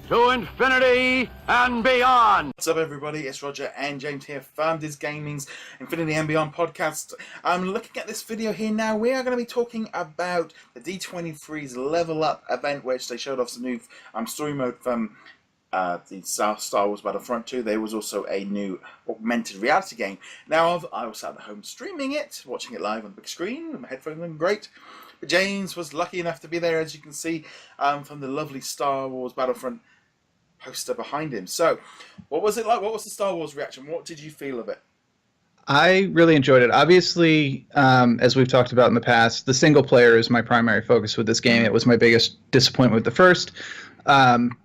to infinity and beyond. What's up, everybody? It's Roger and James here from DisKingdom's Infinity and Beyond podcast. Looking at this video here now, we are going to be talking about the D23's Level Up event, which they showed off some new story mode from the Star Wars Battlefront 2. There was also a new augmented reality game. Now, I was at home streaming it, watching it live on the big screen. My headphones were great. But James was lucky enough to be there, as you can see from the lovely Star Wars Battlefront poster behind him. So, what was it like? What was the Star Wars reaction? What did you feel of it? I really enjoyed it. Obviously, as we've talked about in the past, the single player is my primary focus with this game. It was my biggest disappointment with the first.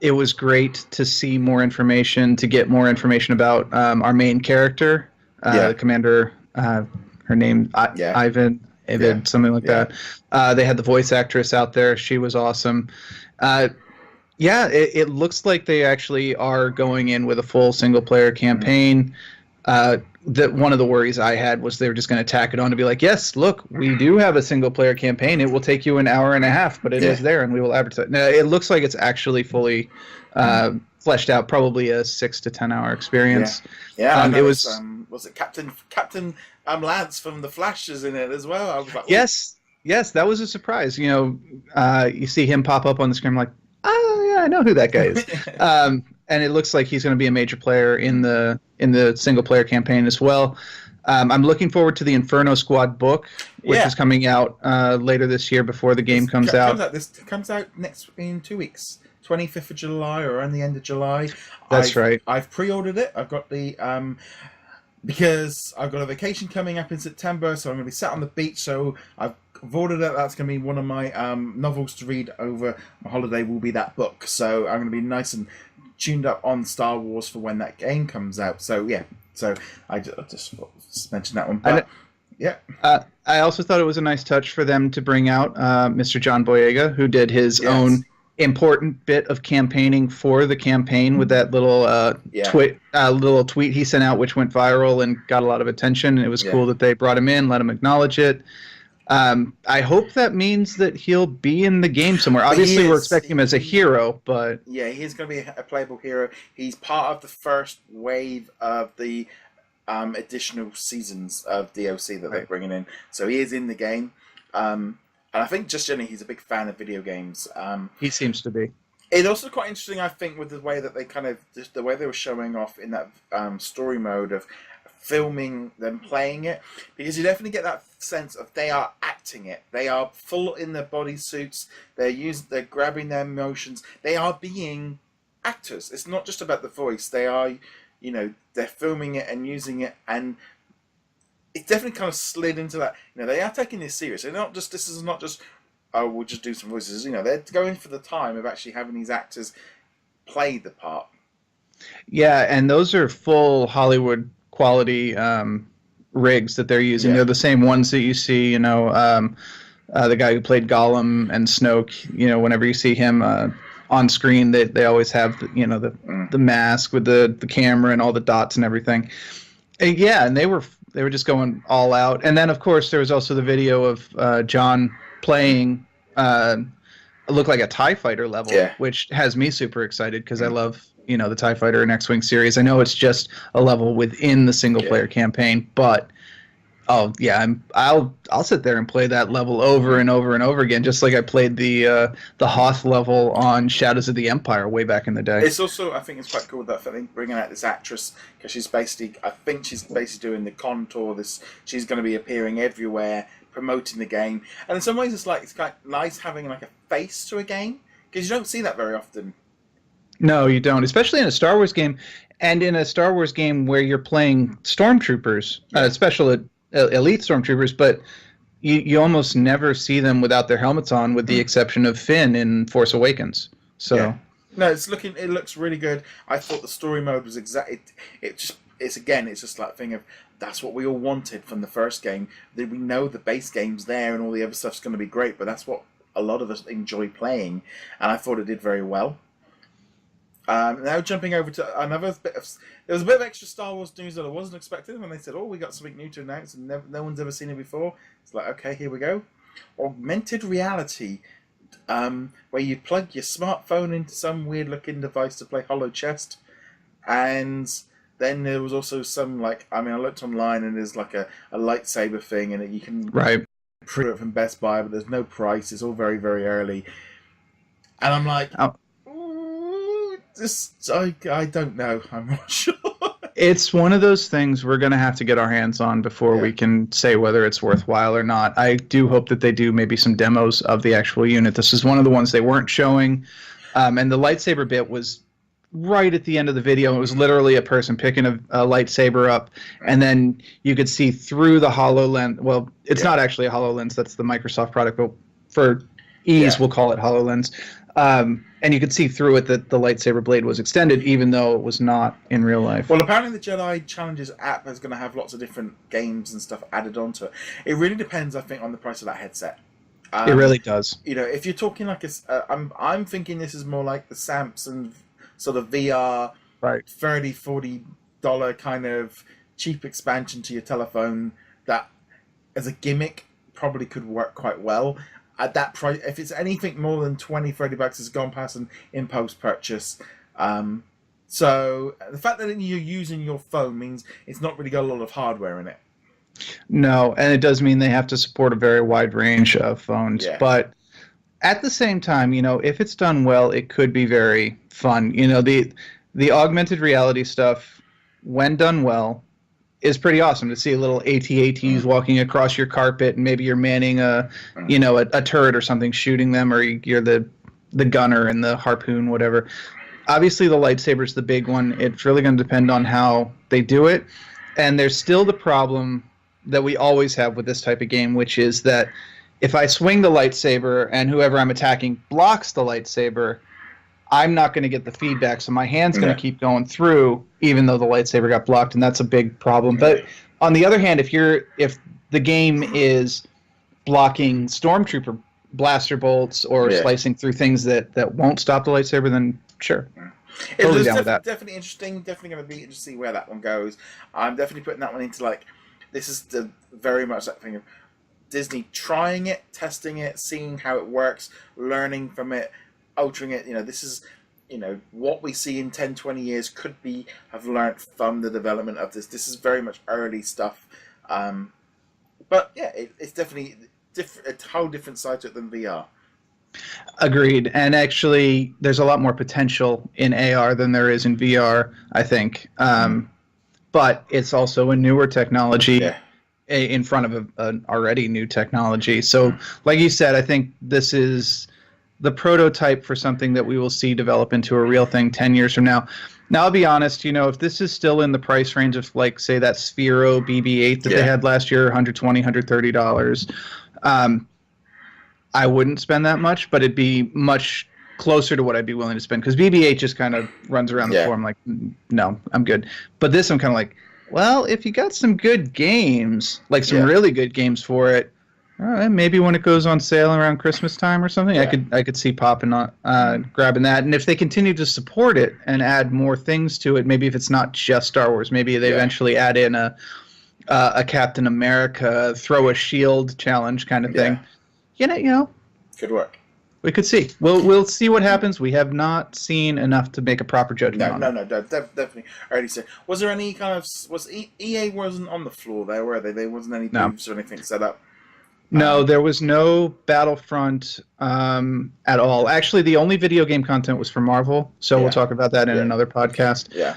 It was great to see more information, to get more information about our main character, the commander, her name, Ivan, something like that. They had the voice actress out there. She was awesome. It looks like they actually are going in with a full single-player campaign. That one of the worries I had was they were just going to tack it on to be like, yes, look, we do have a single-player campaign. It will take you an hour and a half, but it is there, and we will advertise. Now, it looks like it's actually fully fleshed out, probably a 6 to 10 hour experience. It was it Captain Lance from The Flash is in it as well. I was like, yes, that was a surprise. You see him pop up on the screen, like, oh yeah, I know who that guy is. And it looks like he's going to be a major player in the single player campaign as well. I'm looking forward to the Inferno Squad book, which is coming out later this year before the game comes out. This comes out in 2 weeks, 25th of July or around the end of July. That's right. I've pre-ordered it. I've got the because I've got a vacation coming up in September, so I'm going to be sat on the beach. So I've ordered it. That's going to be one of my novels to read over my holiday. Will be that book. So I'm going to be nice and tuned up on Star Wars for when that game comes out. So I just mentioned that one. But I also thought it was a nice touch for them to bring out Mr. John Boyega, who did his own important bit of campaigning for the campaign with that little tweet he sent out, which went viral and got a lot of attention. And it was cool that they brought him in, let him acknowledge it. I hope that means that he'll be in the game somewhere. Obviously, we're expecting him as a hero, but he's going to be a playable hero. He's part of the first wave of the additional seasons of DLC that they're bringing in. So he is in the game, and I think just generally he's a big fan of video games. He seems to be. It's also quite interesting, I think, with the way that they the way they were showing off in that story mode of filming them playing it, because you definitely get that sense of they are acting it. They are full in their bodysuits. They're grabbing their emotions. They are being actors. It's not just about the voice. They are, they're filming it and using it, and it definitely kind of slid into that. They are taking this serious. They're not just. This is not just, oh, we'll just do some voices. They're going for the time of actually having these actors play the part. Yeah, and those are full Hollywood quality rigs that they're using. They're the same ones that you see, the guy who played Gollum and Snoke, whenever you see him on screen, they always have the mask with the camera and all the dots and everything. And they were just going all out. And then of course there was also the video of John playing look like a TIE fighter level, which has me super excited because I love the TIE Fighter and X-Wing series. I know it's just a level within the single-player campaign, but I'll sit there and play that level over and over and over again, just like I played the Hoth level on Shadows of the Empire way back in the day. It's also, I think it's quite cool that they're bringing out this actress, because she's basically doing the contour. She's going to be appearing everywhere, promoting the game, and in some ways it's kind of nice having like a face to a game, because you don't see that very often. No, you don't, especially in a Star Wars game, and in a Star Wars game where you're playing stormtroopers, special elite stormtroopers, but you almost never see them without their helmets on, with the exception of Finn in Force Awakens. So no, it looks really good. I thought the story mode was it's just like a thing of, that's what we all wanted from the first game. We know the base game's there and all the other stuff's going to be great, but that's what a lot of us enjoy playing, and I thought it did very well. Now jumping over to another bit of... There was a bit of extra Star Wars news that I wasn't expecting when they said, we got something new to announce and no one's ever seen it before. It's like, okay, here we go. Augmented reality. where you plug your smartphone into some weird looking device to play Hollow Chest, and then there was also some I looked online and there's like a lightsaber thing, and you can pre it from Best Buy, but there's no price. It's all very, very early, and I'm like, I don't know. I'm not sure. It's one of those things we're going to have to get our hands on before we can say whether it's worthwhile or not. I do hope that they do maybe some demos of the actual unit. This is one of the ones they weren't showing, and the lightsaber bit was right at the end of the video. It was literally a person picking a lightsaber up, and then you could see through the HoloLens. Well, it's not actually a HoloLens. That's the Microsoft product, but for ease, we'll call it HoloLens. And you could see through it that the lightsaber blade was extended, even though it was not in real life. Well, apparently the Jedi Challenges app is going to have lots of different games and stuff added onto it. It really depends, I think, on the price of that headset. It really does. You know, if you're talking like I'm thinking this is more like the Samsung sort of VR, $30, $40 kind of cheap expansion to your telephone that, as a gimmick, probably could work quite well. At that price, if it's anything more than $20-$30, it's gone past an in-post purchase. So the fact that you're using your phone means it's not really got a lot of hardware in it. No, and it does mean they have to support a very wide range of phones. Yeah. But at the same time, you know, if it's done well, it could be very fun. You know, the augmented reality stuff, when done well, is pretty awesome to see little AT-ATs walking across your carpet, and maybe you're manning a turret or something, shooting them, or you're the gunner and the harpoon, whatever. Obviously, the lightsaber's the big one. It's really going to depend on how they do it. And there's still the problem that we always have with this type of game, which is that if I swing the lightsaber and whoever I'm attacking blocks the lightsaber, I'm not going to get the feedback, so my hand's going to keep going through, even though the lightsaber got blocked, and that's a big problem. But on the other hand, if the game is blocking stormtrooper blaster bolts or slicing through things that won't stop the lightsaber, then sure. Totally down with that. Definitely interesting. Definitely going to be interesting to see where that one goes. I'm definitely putting that one into this is very much that thing of Disney trying it, testing it, seeing how it works, learning from it, altering it. You know, this is, you know, what we see in 10, 20 years could have learned from the development of this. This is very much early stuff. But yeah, it's definitely a whole different side to it than VR. Agreed. And actually, there's a lot more potential in AR than there is in VR, I think. But it's also a newer technology in front of an already new technology. So, like you said, I think this is the prototype for something that we will see develop into a real thing 10 years from now. Now, I'll be honest, you know, if this is still in the price range of, say, that Sphero BB-8 that they had last year, $120, $130, I wouldn't spend that much, but it'd be much closer to what I'd be willing to spend, because BB-8 just kind of runs around the floor. I'm like, no, I'm good. But this, I'm kind of like, well, if you got some good games, like some really good games for it, maybe when it goes on sale around Christmas time or something, I could see popping on, grabbing that. And if they continue to support it and add more things to it, maybe if it's not just Star Wars, maybe they eventually add in a Captain America throw a shield challenge kind of thing. You know, could work. We could see. We'll see what happens. We have not seen enough to make a proper judgment on it. No, definitely. I already said. Was there any kind of EA wasn't on the floor there, were they? There wasn't any booths or anything set up. No, there was no Battlefront at all. Actually, the only video game content was for Marvel, so we'll talk about that in another podcast. Yeah.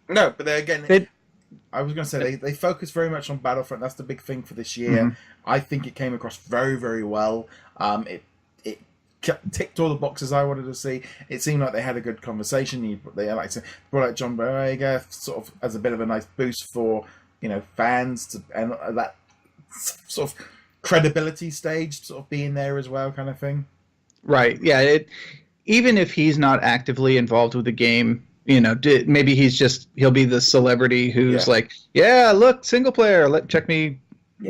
No, but again, I was going to say they focus very much on Battlefront. That's the big thing for this year. I think it came across very, very well. It ticked all the boxes I wanted to see. It seemed like they had a good conversation. They brought out John Boyega sort of as a bit of a nice boost for, you know, fans and that sort of credibility stage sort of being there as well, kind of thing. Right. Yeah. Even if he's not actively involved with the game, you know, maybe he'll be the celebrity who's like, yeah, look, single player, check me.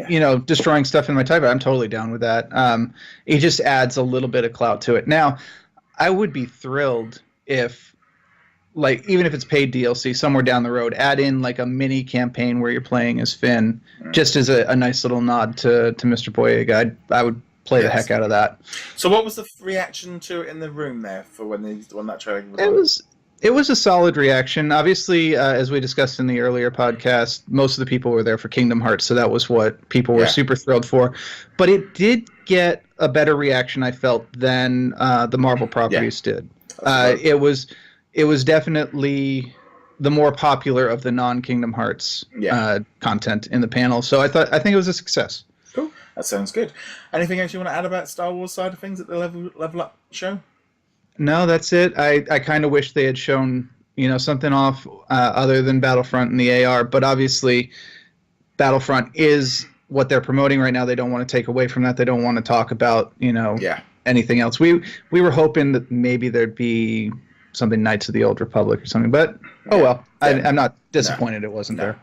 You know, destroying stuff in my type. I'm totally down with that. It just adds a little bit of clout to it. Now, I would be thrilled if, even if it's paid DLC, somewhere down the road, add in a mini campaign where you're playing as Finn, just as a nice little nod to Mr. Boyega. I would play the heck out of that. So what was the reaction to it in the room there for when that trailer was It was a solid reaction. Obviously, as we discussed in the earlier podcast, most of the people were there for Kingdom Hearts, so that was what people were super thrilled for. But it did get a better reaction, I felt, than the Marvel properties did. It was definitely the more popular of the non-Kingdom Hearts content in the panel. So I think it was a success. Cool. That sounds good. Anything else you want to add about Star Wars side of things at the Level Up show? No, that's it. I kind of wish they had shown something off other than Battlefront and the AR, but obviously Battlefront is what they're promoting right now. They don't want to take away from that. They don't want to talk about anything else. We were hoping that maybe there'd be something Knights of the Old Republic or something, but oh well. I'm not disappointed it wasn't there.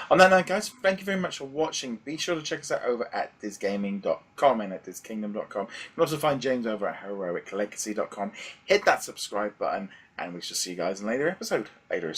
On that note, guys, thank you very much for watching. Be sure to check us out over at DisGaming.com and at DisKingdom.com. You can also find James over at HeroicLegacy.com. Hit that subscribe button, and we shall see you guys in a later episode. Later.